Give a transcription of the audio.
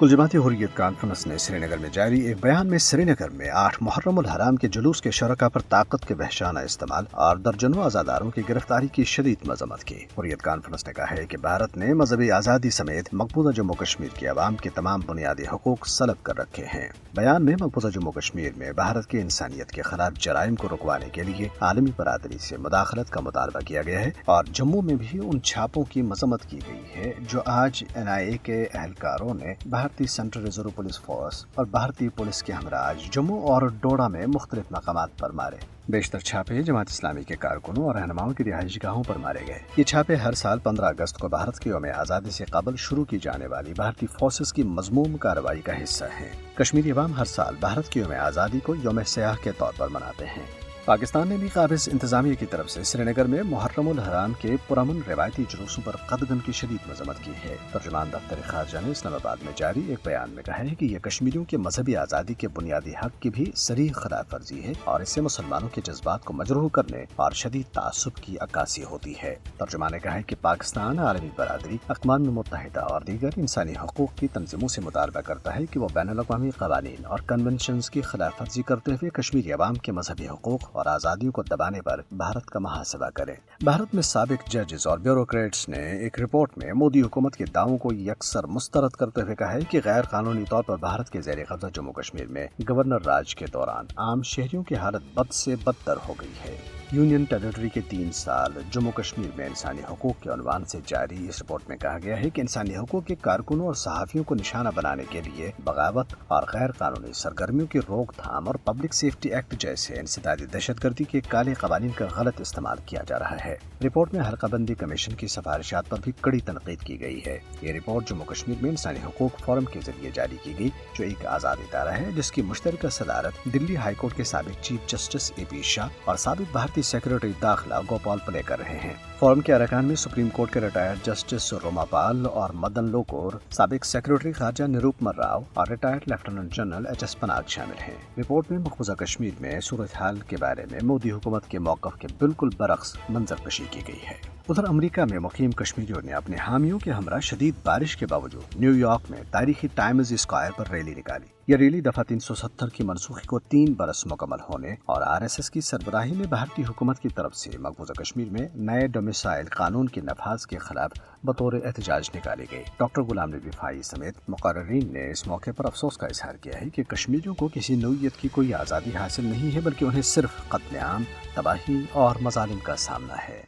कुल जमाती हुर्रियत कॉन्फ्रेंस ने श्रीनगर में जारी एक बयान में श्रीनगर में 8 मुहर्रम उल हराम के जुलूस के शुरका पर ताकत के वहशाना इस्तेमाल और दर्जनों आजादारों की गिरफ्तारी की शदीद मजम्मत की। हुर्रियत कॉन्फ्रेंस ने कहा है कि भारत ने मजहबी आज़ादी समेत मकबूजा जम्मू कश्मीर के अवाम के तमाम बुनियादी हुकूक सलब कर रखे हैं। बयान में मकबूजा जम्मू कश्मीर में भारत की इंसानियत के खिलाफ जराइम को रुकवाने के लिए आलमी बरादरी से मुदाखलत का मुतालबा किया गया है और जम्मू में भी उन छापों की मजम्मत की गई है जो आज NIA के एहलकारों ने भारतीय सेंट्रल रिजर्व पुलिस फोर्स और भारतीय पुलिस के हमराज जम्मू और डोडा में मुख्तलिफ मकामात पर मारे। बेशतर छापे जमात इस्लामी के कारकुनों और रहनुमाओं की रिहाइश गाहों पर मारे गए। ये छापे हर साल 15 अगस्त को भारत के यौम आज़ादी से कबल शुरू की जाने वाली भारतीय फोर्सेस की मजमूम कार्रवाई का हिस्सा हैं। कश्मीरी अवाम हर साल भारत के यौम आज़ादी को यौम सयाह के तौर पर मनाते हैं। पाकिस्तान ने भी काबिज इंतजामिया की तरफ से श्रीनगर में मुहर्रम उल हराम के पुरअमन रिवायती जुलूसों पर कदगन की शदीद मजम्मत की है। तर्जुमान दफ्तर खारजा ने इस्लामाबाद में जारी एक बयान में कहा है कि यह कश्मीरियों के मजहबी आज़ादी के बुनियादी हक की भी सरीह खिलाफ वर्जी है और इससे मुसलमानों के जज्बात को मजरूह करने और शदीद तासुब की अक्कासी होती है। तर्जुमान ने कहा है कि पाकिस्तान आलमी बरादरी, अक़वाम मुत्तहिदा और दीगर इंसानी हकूक़ की तंजीमों से मुतालबा करता है कि वो बैनुल-अक़वामी क़वानीन और कन्वेंशन की खिलाफ वर्जी करते हुए कश्मीरी अवाम के मजहबी हकूक़ और आज़ादियों को दबाने पर भारत का मुहासबा करें। भारत में साबिक जजेस और ब्यूरोक्रेट्स ने एक रिपोर्ट में मोदी हुकूमत के दावों को यकसर मुस्तरद करते हुए कहा है कि गैर कानूनी तौर पर भारत के ज़ेर कब्ज़ा जम्मू कश्मीर में गवर्नर राज के दौरान आम शहरियों की हालत बद से बदतर हो गई है। यूनियन टेरिटरी के 3 साल जम्मू कश्मीर में इंसानी हकूक़ के उन्वान से जारी इस रिपोर्ट में कहा गया है कि इंसानी हकूक़ के कारकुनों और सहाफ़ियों को निशाना बनाने के लिए बगावत और गैर कानूनी सरगर्मियों की रोकथाम और पब्लिक सेफ्टी एक्ट जैसे इंसदादी दहशतगर्दी के काले क़वानीन का गलत इस्तेमाल किया जा रहा है। रिपोर्ट में हल्काबंदी कमीशन की सिफारिशात पर भी कड़ी तनकीद की गई है। ये रिपोर्ट जम्मू कश्मीर में इंसानी हकूक़ फोरम के जरिए जारी की गई, जो एक आज़ाद इदारा है जिसकी मुश्तरका सदारत दिल्ली हाई कोर्ट के साबिक चीफ जस्टिस AP शाह और साबिक भारतीय सेक्रेटरी दाखिला गोपाल प्ले कर रहे हैं। फोरम के अरकान में सुप्रीम कोर्ट के रिटायर्ड जस्टिस रोमापाल और मदन लोकुर, साबिक सेक्रेटरी खारजा निरूपमा राव और retired lieutenant general HS Panag शामिल हैं। रिपोर्ट में मकबूजा कश्मीर में सूरत हाल के बारे में मोदी हुकूमत के मौक़िफ़ के बिल्कुल बरक्स मंजरकशी की गई है। उधर अमेरिका में मुकीम कश्मीरियों ने अपने हामियों के हमरा शदीद बारिश के बावजूद न्यूयॉर्क में तारीखी टाइम्स स्क्वायर पर रैली निकाली। यह रैली दफा 370 की मनसूखी को 3 बरस मुकम्मल होने और RSS की सरबराही में भारतीय हुकूमत की तरफ से मकबूजा कश्मीर में नए डोमिसाइल कानून के नफाज के खिलाफ बतौर एहतजाज निकाली गई। डॉक्टर गुलाम नबी फाई समेत मुकर्रिरीन ने इस मौके पर अफसोस का इजहार किया है कि कश्मीरियों को किसी नौइयत की कोई आज़ादी हासिल नहीं है, बल्कि उन्हें सिर्फ कत्लेआम, तबाही और मजालिम का सामना है।